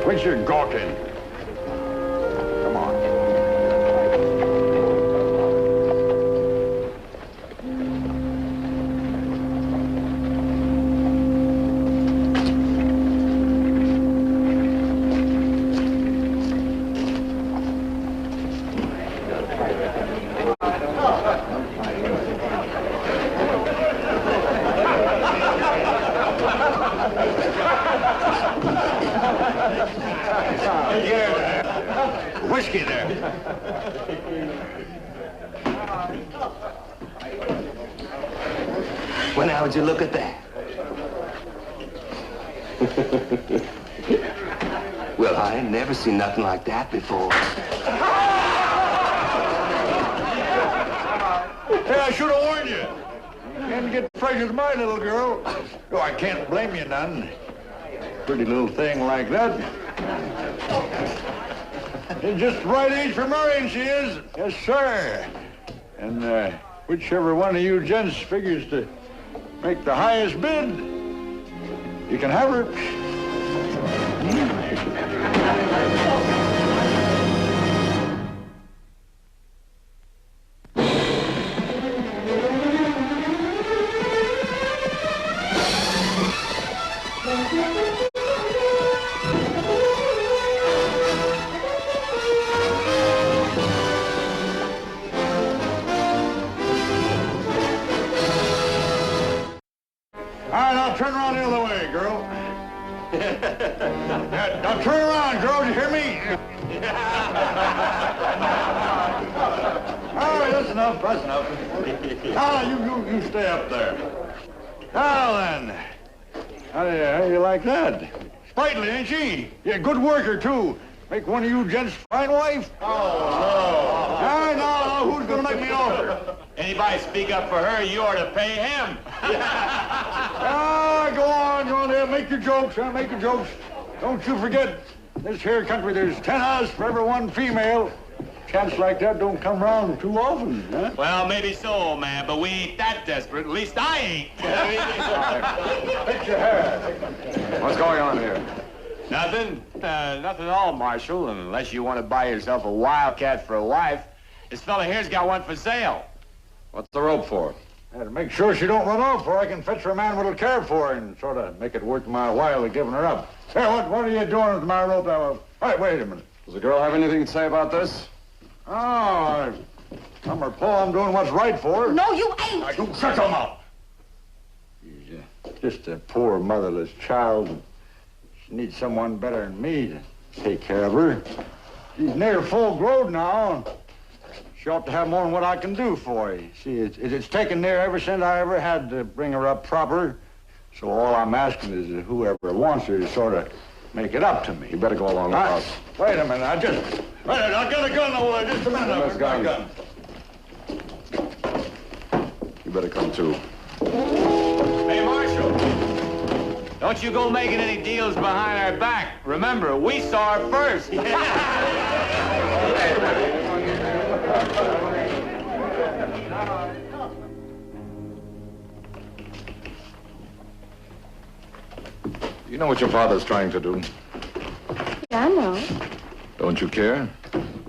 Quit your gawking. Come on. Whiskey there. Well, now, would you look at that? Well, I ain't never seen nothing like that before. Hey, I should have warned you. Can't get fresh as my little girl. Oh, I can't blame you none. Pretty little thing like that. It's just the right age for marrying, she is. Yes, sir. And whichever one of you gents figures to make the highest bid, you can have her. Turn around the other way, girl. Now turn around, girl. You hear me? All right, that's enough. That's enough. Now, you stay up there. Now then, how do you like that? Sprightly, ain't she? Yeah, good worker too. Make one of you gents fine wife? Oh no! All right, now who's gonna make me an offer? Anybody speak up for her, you ought to pay him. Go on there, make your jokes, huh? Make your jokes. Don't you forget, this here country, there's 10 of us for every one female. Chance like that don't come around too often, huh? Well, maybe so, old man, but we ain't that desperate. At least I ain't. Fix your hair. What's going on here? Nothing. Nothing at all, Marshal, unless you want to buy yourself a wildcat for a wife. This fella here's got one for sale. What's the rope for? To make sure she don't run off, or I can fetch her a man what'll care for her and sort of make it worth my while of giving her up. Hey, what are you doing with my rope? Wait a minute. Does the girl have anything to say about this? Oh, I'm her pa. I'm doing what's right for her. No, you ain't. I don't shut your mouth. She's just a poor motherless child. She needs someone better than me to take care of her. She's near full grown now. She ought to have more than what I can do for her. See, it's taken there ever since I ever had to bring her up proper. So all I'm asking is that whoever wants her to sort of make it up to me. You better go along with us. Wait a minute, I got a gun over there. Just a minute. Where's my gun? You better come too. Hey, Marshal. Don't you go making any deals behind our back. Remember, we saw her first. You know what your father's trying to do? Yeah, I know. Don't you care?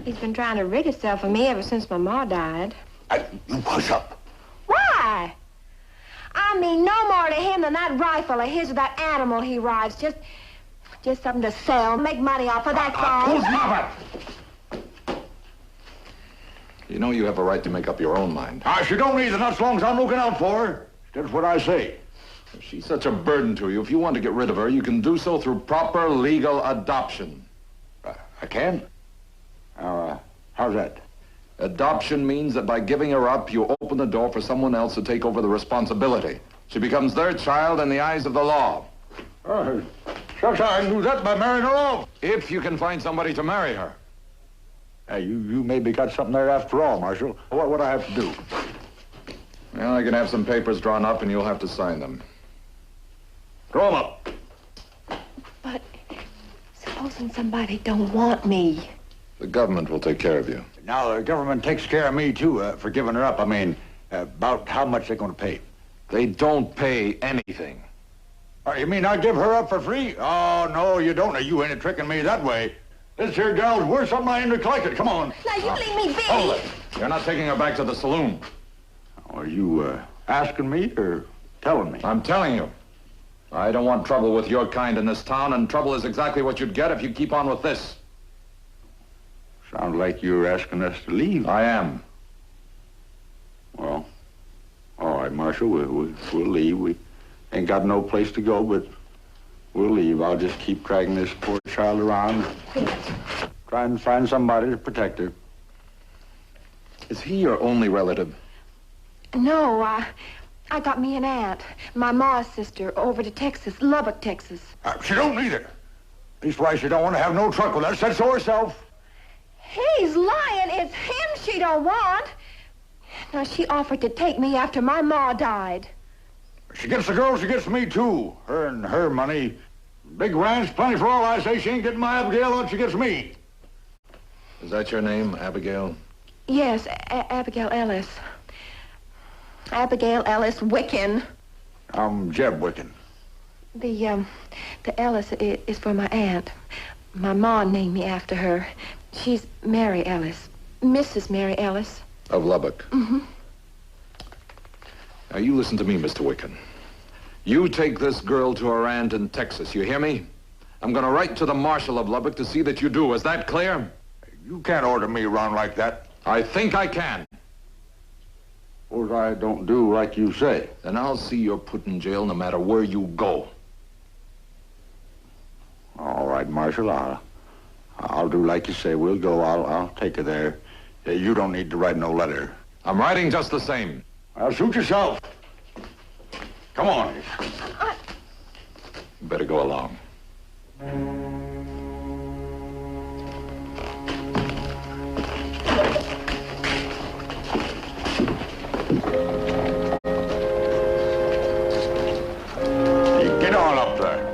He's been trying to rid himself of me ever since my ma died. You hush up. Why? I mean, no more to him than that rifle of his or that animal he rides. Just something to sell, make money off of, that's all. Who's mother? You know you have a right to make up your own mind. She don't need the nuts as long as I'm looking out for her. That's what I say. If she's such a burden to you, if you want to get rid of her, you can do so through proper legal adoption. I can? How's that? Adoption means that by giving her up, you open the door for someone else to take over the responsibility. She becomes their child in the eyes of the law. Shucks, I can do that by marrying her off. If you can find somebody to marry her. Hey, you maybe got something there after all, Marshal. What would I have to do? Well, I can have some papers drawn up and you'll have to sign them. Draw them up. But supposing somebody don't want me. The government will take care of you. Now, the government takes care of me, too, for giving her up. I mean, about how much they're going to pay. They don't pay anything. You mean I give her up for free? Oh, no, you don't. You ain't tricking me that way. This here gal's worth something I ain't collected. Come on. Now, you leave me be. Hold it. You're not taking her back to the saloon. Are you asking me or telling me? I'm telling you. I don't want trouble with your kind in this town, and trouble is exactly what you'd get if you keep on with this. Sounds like you're asking us to leave. I am. Well, all right, Marshal, we'll leave. We ain't got no place to go, but we'll leave. I'll just keep dragging this poor child around, trying to find somebody to protect her. Is he your only relative? No, I got me an aunt, my ma's sister, over to Texas, Lubbock, Texas. She don't either. Leastwise, she don't want to have no truck with us. Said so herself. He's lying. It's him she don't want. Now, she offered to take me after my ma died. She gets the girl, she gets me, too. Her and her money. Big ranch, plenty for all I say. She ain't getting my Abigail unless she gets me. Is that your name, Abigail? Yes, Abigail Ellis. Abigail Ellis Wiccan. I'm Jeb Wiccan. The Ellis is for my aunt. My ma named me after her. She's Mary Ellis. Mrs. Mary Ellis. Of Lubbock. Mm-hmm. Now, you listen to me, Mr. Wiccan. You take this girl to her aunt in Texas, you hear me? I'm going to write to the Marshal of Lubbock to see that you do. Is that clear? You can't order me around like that. I think I can. Suppose I don't do like you say. Then I'll see you're put in jail no matter where you go. All right, Marshal, I'll do like you say. We'll go. I'll take her there. You don't need to write no letter. I'm writing just the same. I'll suit yourself. Come on. You better go along. You get on up there.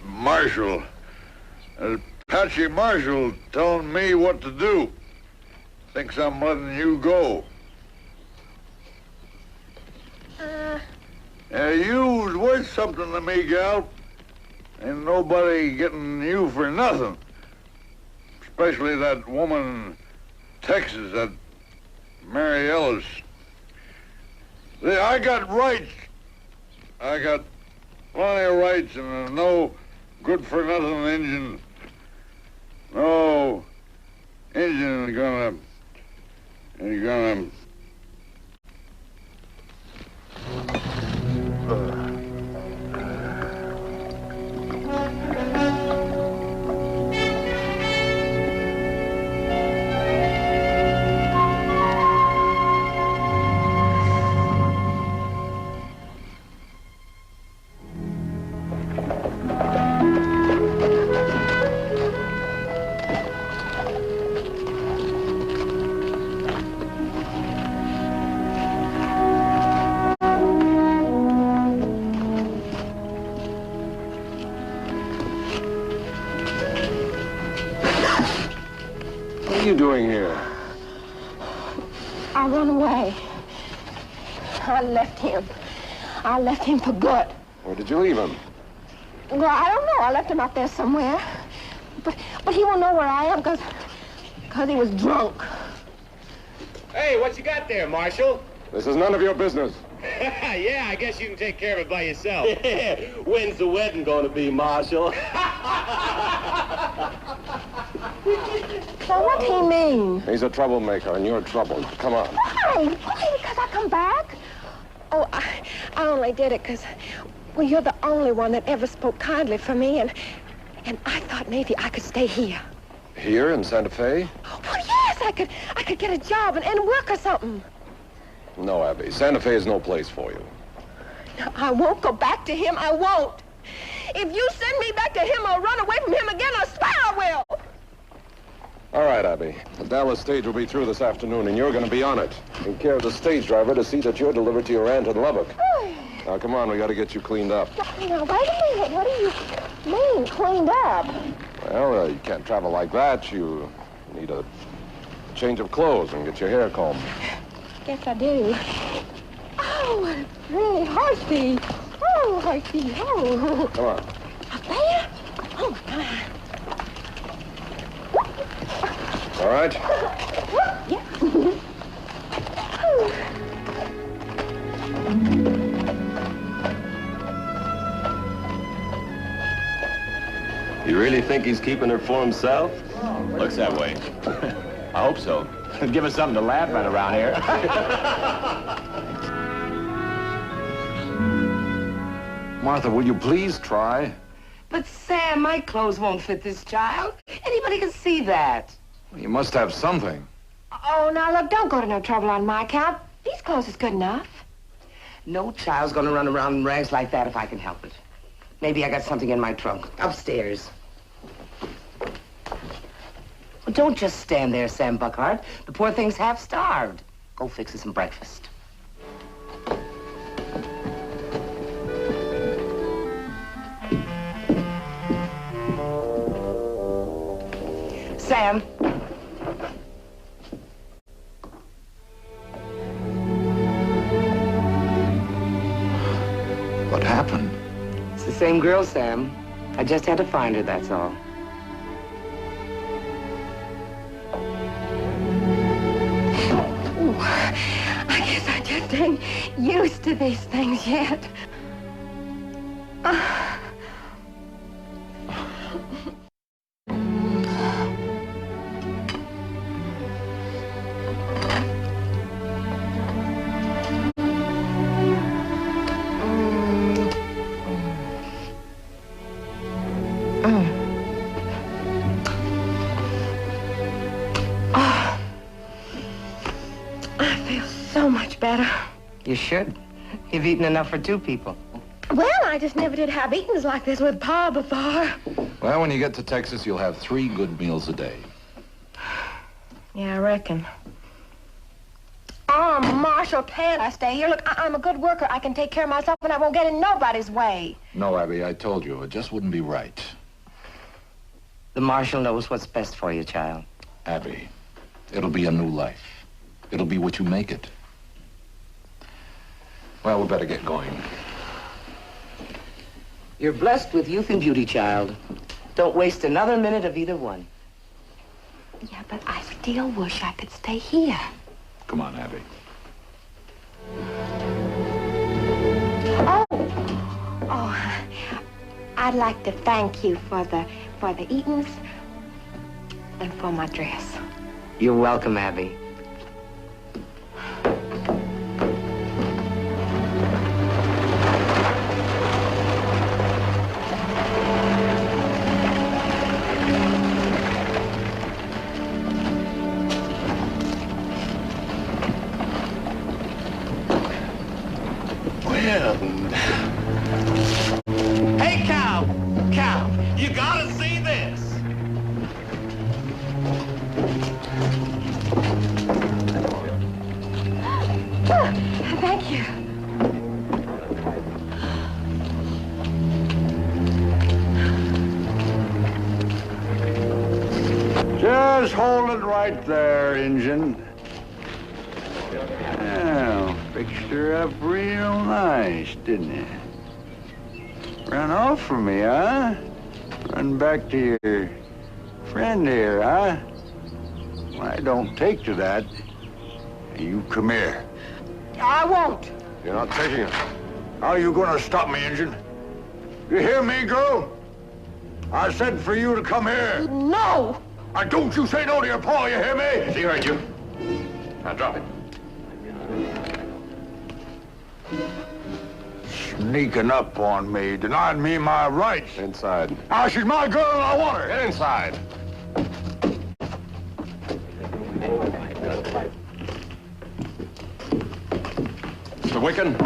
Marshal. Apache Marshal telling me what to do. Thinks I'm letting you go. You was worth something to me, gal. Ain't nobody getting you for nothing. Especially that woman in Texas, that Mary Ellis. I got rights. I got plenty of rights, and no good-for-nothing Injun. No Injun ain't gonna... What are you doing here? I run away. I left him. I left him for good. Where did you leave him? Well, I don't know. I left him out there somewhere. But he won't know where I am because he was drunk. Hey, what you got there, Marshal? This is none of your business. Yeah, I guess you can take care of it by yourself. When's the wedding going to be, Marshal? So what he mean? He's a troublemaker, and you're trouble. Come on. Why? Why? Because I come back? Oh, I only did it because, well, you're the only one that ever spoke kindly for me, and I thought maybe I could stay here. Here in Santa Fe? Oh, well, yes, I could get a job and work or something. No, Abby. Santa Fe is no place for you. No, I won't go back to him. I won't. If you send me back to him or run away from him again, I swear I will. All right, Abby. The Dallas stage will be through this afternoon, and you're going to be on it. In care of the stage driver to see that you're delivered to your aunt in Lubbock. Now, come on, we got to get you cleaned up. Now, wait a minute. What do you mean, cleaned up? Well, you can't travel like that. You need a change of clothes and get your hair combed. Guess I do. Oh, really horsey. Oh, horsey. Oh. Come on. Up there? Oh, my God. All right? Yeah. You really think he's keeping her for himself? Looks that way. I hope so. Give us something to laugh at around here. Martha, will you please try? But, Sam, my clothes won't fit this child. Anybody can see that. You must have something. Oh, now, look, don't go to no trouble on my account. These clothes is good enough. No child's gonna run around in rags like that if I can help it. Maybe I got something in my trunk. Upstairs. Well, don't just stand there, Sam Buckhart. The poor thing's half starved. Go fix her some breakfast. Sam. What happened? It's the same girl, Sam. I just had to find her, that's all. Ooh, I guess I just ain't used to these things yet. So much better. You should. You've eaten enough for 2 people. Well, I just never did have eatings like this with Pa before. Well, when you get to Texas, you'll have 3 good meals a day. Yeah, I reckon. Oh, Marshal, can't I stay here? Look, I'm a good worker. I can take care of myself and I won't get in nobody's way. No, Abby, I told you. It just wouldn't be right. The Marshal knows what's best for you, child. Abby, it'll be a new life. It'll be what you make it. Well, we better get going. You're blessed with youth and beauty, child. Don't waste another minute of either one. Yeah, but I still wish I could stay here. Come on, Abby. Oh, I'd like to thank you for the eatings and for my dress. You're welcome, Abby. Hey, Cow! Cow, you gotta see this! Thank you. Just hold it right there, Injun. Well, fixed her up real nice, didn't it? Run off from me, huh? Run back to your friend here, huh? Well, I don't take to that. You come here. I won't. You're not taking it. How you gonna stop me, Injun? You hear me, girl? I said for you to come here. No! Don't you say no to your paw, you hear me? She heard you. Now drop it. Sneaking up on me, denying me my rights. Inside. Now, she's my girl and I want her. Get inside. Mr. Wicken,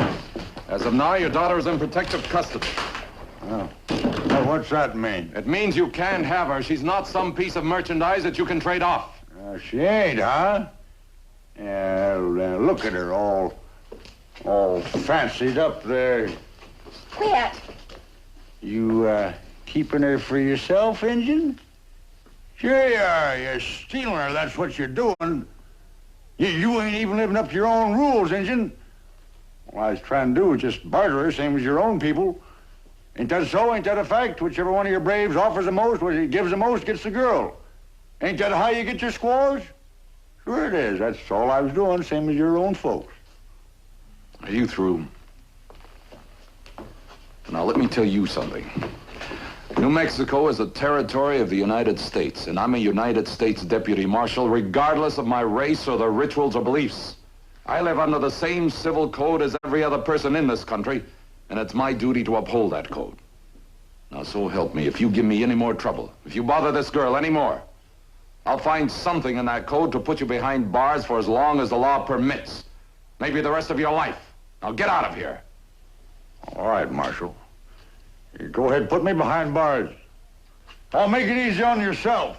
as of now, your daughter is in protective custody. Oh. What's that mean? It means you can't have her. She's not some piece of merchandise that you can trade off. She ain't, huh? Yeah, look at her, all fancied up there. Quit. You, keeping her for yourself, Injun? Sure you are. You're stealing her, that's what you're doing. You ain't even living up to your own rules, Injun. All I was trying to do was just barter her, same as your own people. Ain't that so? Ain't that a fact? Whichever one of your braves offers the most, what he gives the most, gets the girl. Ain't that how you get your squaws? Sure it is. That's all I was doing, same as your own folks. Are you through? Now, let me tell you something. New Mexico is a territory of the United States, and I'm a United States Deputy Marshal, regardless of my race or the rituals or beliefs. I live under the same civil code as every other person in this country, and it's my duty to uphold that code. Now, so help me, if you give me any more trouble, if you bother this girl any more, I'll find something in that code to put you behind bars for as long as the law permits. Maybe the rest of your life. Now, get out of here. All right, Marshal. You go ahead, put me behind bars. I'll make it easy on yourself.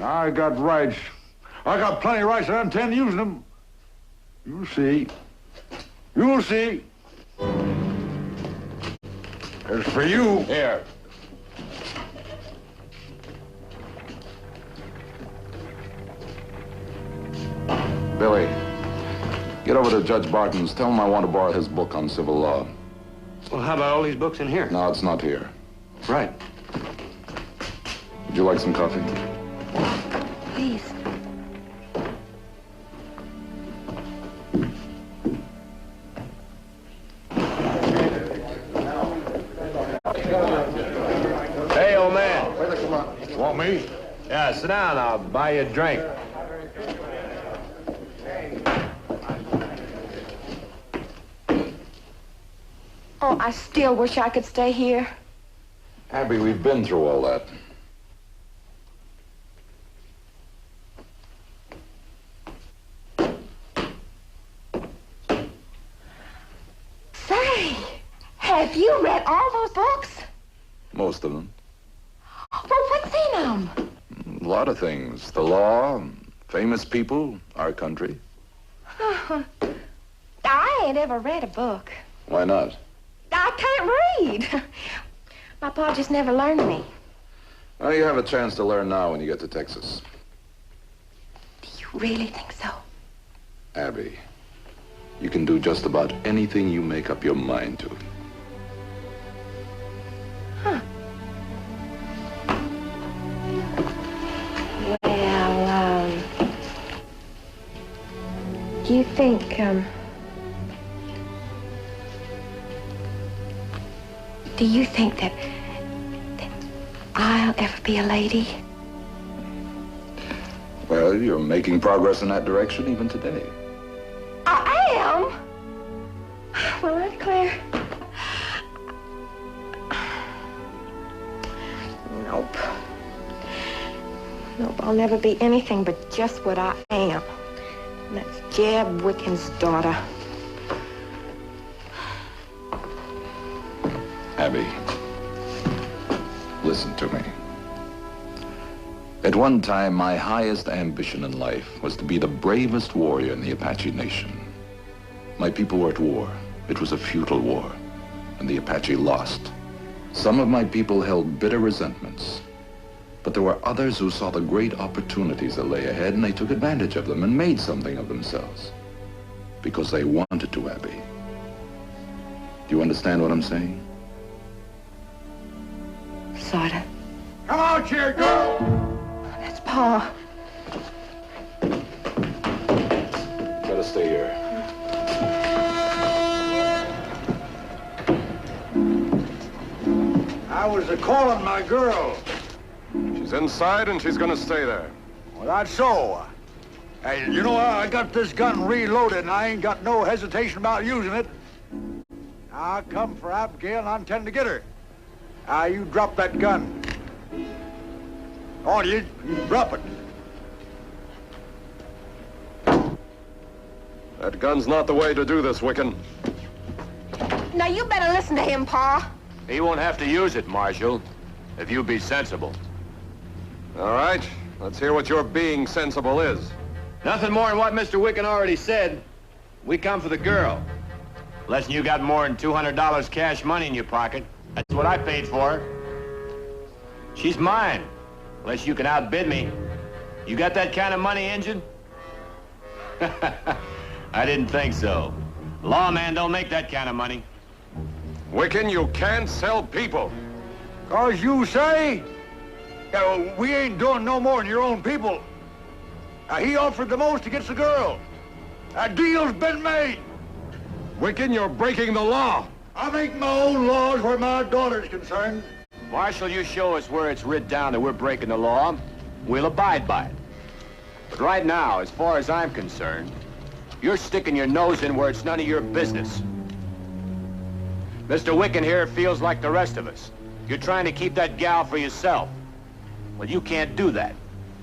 I got rights. I got plenty of rights, and I intend using them. You'll see. You'll see. As for you... Here. Billy, get over to Judge Barton's. Tell him I want to borrow his book on civil law. Well, how about all these books in here? No, it's not here. Right. Would you like some coffee? Please. Hey, old man. Want me? Yeah, sit down. I'll buy you a drink. Oh, I still wish I could stay here. Abby, we've been through all that. Say, have you read all those books? Most of them. Well, what's in them? A lot of things. The law, famous people, our country. I ain't ever read a book. Why not? I can't read. My pa just never learned me. Well, you have a chance to learn now when you get to Texas. Do you really think so? Abby, you can do just about anything you make up your mind to. Huh. Well, do you think, do you think that I'll ever be a lady? Well, you're making progress in that direction even today. I am? Well, I declare. Nope. Nope, I'll never be anything but just what I am. And that's Jeb Wiccan's daughter. Abby, listen to me. At one time, my highest ambition in life was to be the bravest warrior in the Apache Nation. My people were at war. It was a futile war, and the Apache lost. Some of my people held bitter resentments, but there were others who saw the great opportunities that lay ahead, and they took advantage of them and made something of themselves because they wanted to, Abby. Do you understand what I'm saying? Sorta. Come out here, girl! That's Pa. Better stay here. I was calling my girl. She's inside and she's gonna stay there. Well, that's so. Hey, you know, I got this gun reloaded, and I ain't got no hesitation about using it. I come for Abigail, and I intend to get her. You drop that gun. Oh, you drop it. That gun's not the way to do this, Wiccan. Now, you better listen to him, Pa. He won't have to use it, Marshal, if you be sensible. All right, let's hear what your being sensible is. Nothing more than what Mr. Wicken already said. We come for the girl. Unless you got more than $200 cash money in your pocket. That's what I paid for her. She's mine, unless you can outbid me. You got that kind of money, Injun? I didn't think so. Lawman don't make that kind of money. Wicken, you can't sell people. 'Cause you say? Yeah, well, we ain't doing no more than your own people. He offered the most against the girl. A deal's been made. Wicken, you're breaking the law. I make my own laws where my daughter's concerned. Marshal, you show us where it's writ down that we're breaking the law, we'll abide by it. But right now, as far as I'm concerned, you're sticking your nose in where it's none of your business. Mr. Wicken here feels like the rest of us. You're trying to keep that gal for yourself. Well, you can't do that.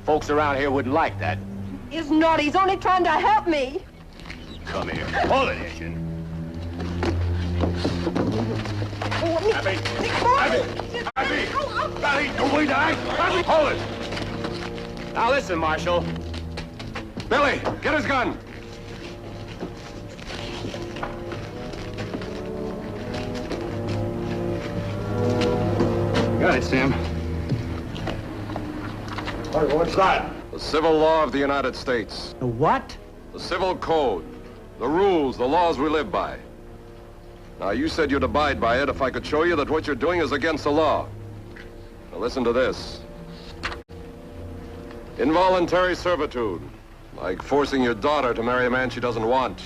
Folks around here wouldn't like that. He's not. He's only trying to help me. Come here. Hold it, Injun. Abby! Don't wait, Abby! Hold it. Now listen, Marshal. Billy, get his gun. Got it, Sam. What's that? The civil law of the United States. The what? The civil code. The rules, the laws we live by. Now, you said you'd abide by it if I could show you that what you're doing is against the law. Now, listen to this. Involuntary servitude, like forcing your daughter to marry a man she doesn't want.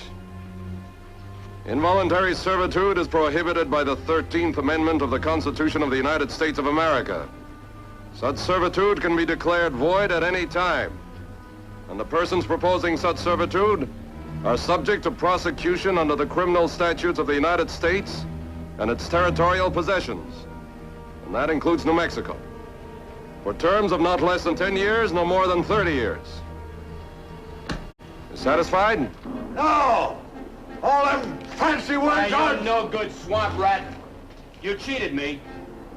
Involuntary servitude is prohibited by the 13th Amendment of the Constitution of the United States of America. Such servitude can be declared void at any time, and the persons proposing such servitude are subject to prosecution under the criminal statutes of the United States and its territorial possessions, and that includes New Mexico, for terms of not less than 10 years, no more than 30 years. You satisfied? No! All them fancy words You're no good, swamp rat. You cheated me.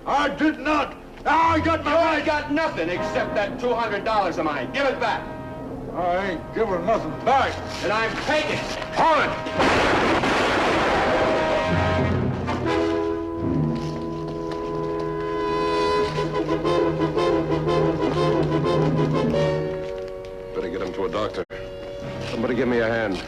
I did not! I got my You right! ain't got nothing except that $200 of mine. Give it back. I ain't giving nothing back. And I'm taking it. Hold it! Better get him to a doctor. Somebody give me a hand.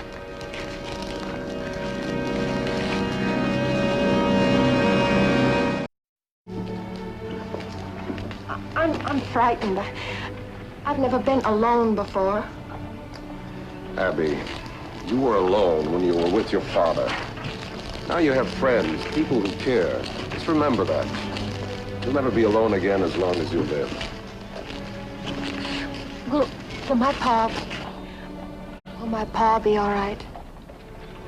I'm frightened. I've never been alone before. Abby, you were alone when you were with your father. Now you have friends, people who care. Just remember that. You'll never be alone again as long as you live. Will my pa be all right?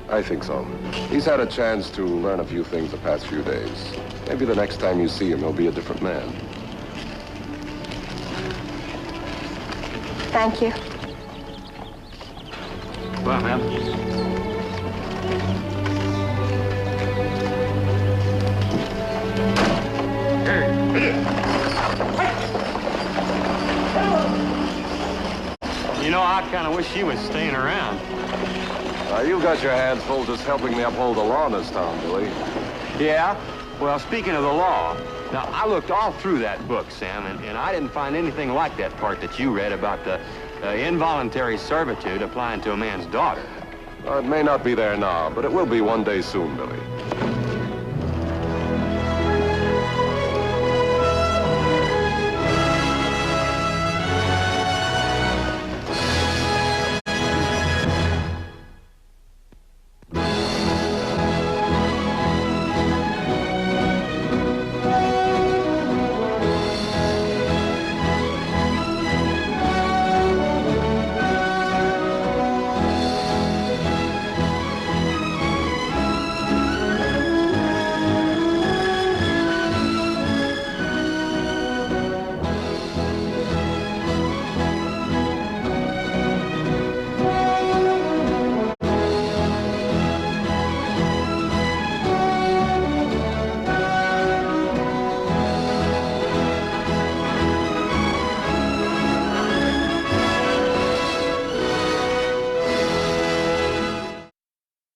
I think so. He's had a chance to learn a few things the past few days. Maybe the next time you see him, he'll be a different man. Thank you. Well, ma'am. You know, I kind of wish she was staying around. You've got your hands full just helping me uphold the law in this town, Billy. Yeah? Well, speaking of the law, now, I looked all through that book, Sam, and I didn't find anything like that part that you read about the involuntary servitude applying to a man's daughter. It may not be there now, but it will be one day soon, Billy.